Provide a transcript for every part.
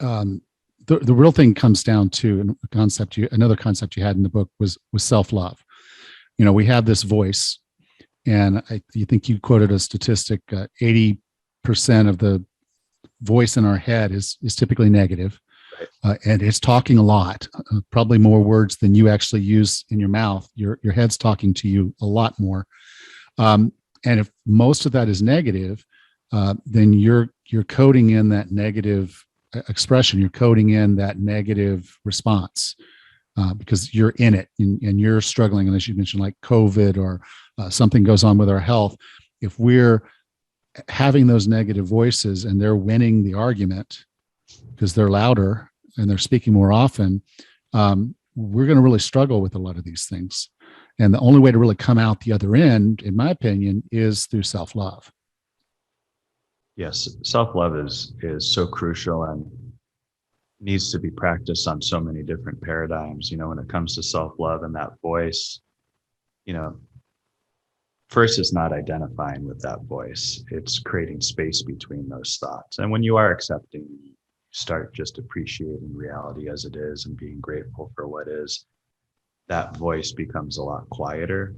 um, the real thing comes down to another concept you had in the book was self-love. We have this voice, and you think you quoted a statistic, 80% of the voice in our head is typically negative. And it's talking a lot, probably more words than you actually use in your mouth. Your head's talking to you a lot more. And if most of that is negative, then you're coding in that negative expression. You're coding in that negative response because you're in it and you're struggling. And as you mentioned, like COVID or something goes on with our health, if we're having those negative voices and they're winning the argument because they're louder and they're speaking more often, we're going to really struggle with a lot of these things. And the only way to really come out the other end, in my opinion, is through self-love. Yes, self-love is so crucial and needs to be practiced on so many different paradigms. When it comes to self-love and that voice, first it's not identifying with that voice. It's creating space between those thoughts. And when you are accepting, you start just appreciating reality as it is and being grateful for what is, that voice becomes a lot quieter.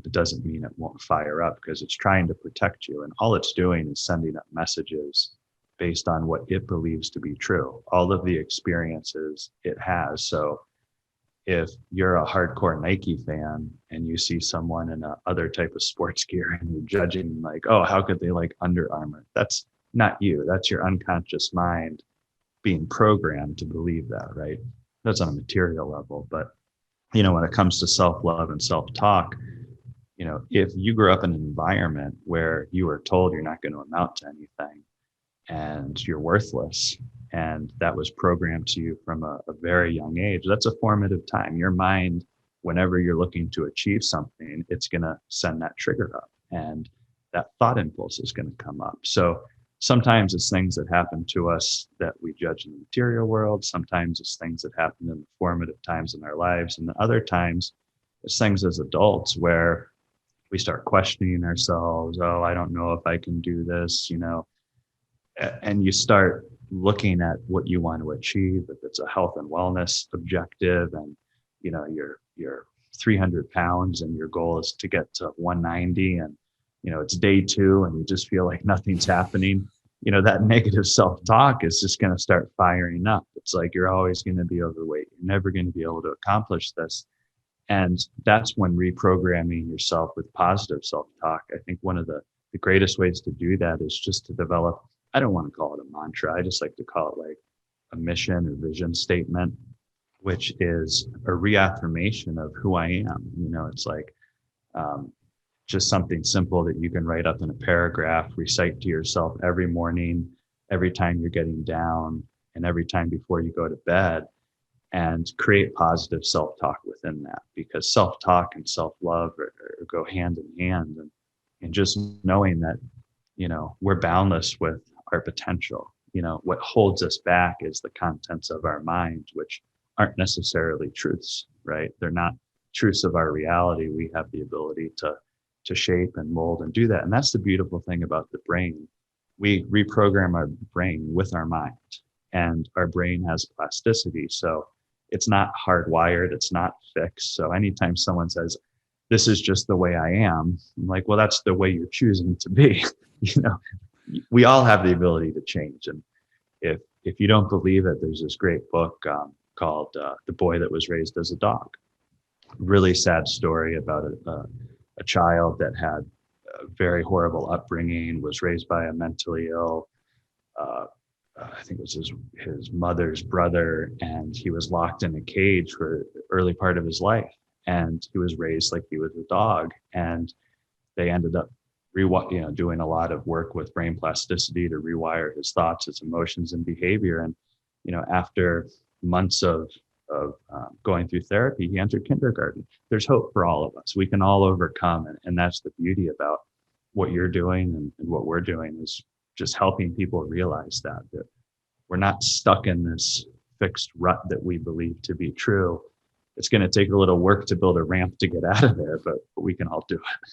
It doesn't mean it won't fire up because it's trying to protect you. And all it's doing is sending up messages based on what it believes to be true, all of the experiences it has. So if you're a hardcore Nike fan and you see someone in a other type of sports gear and you're judging like, oh, how could they like Under Armour? That's not you. That's your unconscious mind being programmed to believe that, right? That's on a material level. But, when it comes to self-love and self-talk, if you grew up in an environment where you were told you're not going to amount to anything and you're worthless, and that was programmed to you from a very young age, that's a formative time. Your mind, whenever you're looking to achieve something, it's going to send that trigger up and that thought impulse is going to come up. So sometimes it's things that happen to us that we judge in the material world. Sometimes it's things that happen in the formative times in our lives. And the other times it's things as adults where we start questioning ourselves. Oh, I don't know if I can do this, and you start looking at what you want to achieve, if it's a health and wellness objective and, you're 300 pounds and your goal is to get to 190 and, it's day 2 and you just feel like nothing's happening, that negative self-talk is just going to start firing up. It's like, you're always going to be overweight. You're never going to be able to accomplish this. And that's when reprogramming yourself with positive self-talk, I think one of the greatest ways to do that is just to develop, I don't want to call it a mantra. I just like to call it like a mission or vision statement, which is a reaffirmation of who I am. It's like, just something simple that you can write up in a paragraph, recite to yourself every morning, every time you're getting down, and every time before you go to bed, and create positive self-talk within that, because self-talk and self-love go hand in hand. And just knowing that, we're boundless with our potential. What holds us back is the contents of our mind, which aren't necessarily truths, right? They're not truths of our reality. We have the ability to shape and mold and do that. And that's the beautiful thing about the brain. We reprogram our brain with our mind, and our brain has plasticity. So it's not hardwired, it's not fixed. So anytime someone says, this is just the way I am, I'm like, well, that's the way you're choosing to be. We all have the ability to change. And if you don't believe it, there's this great book called The Boy That Was Raised as a Dog. Really sad story about a child that had a very horrible upbringing, was raised by a mentally ill, I think it was his mother's brother, and he was locked in a cage for the early part of his life. And he was raised like he was a dog. And they ended up doing a lot of work with brain plasticity to rewire his thoughts, his emotions, and behavior. And after months of going through therapy, he entered kindergarten. There's hope for all of us. We can all overcome, and that's the beauty about what you're doing and what we're doing, is just helping people realize that we're not stuck in this fixed rut that we believe to be true. It's going to take a little work to build a ramp to get out of there, but we can all do it.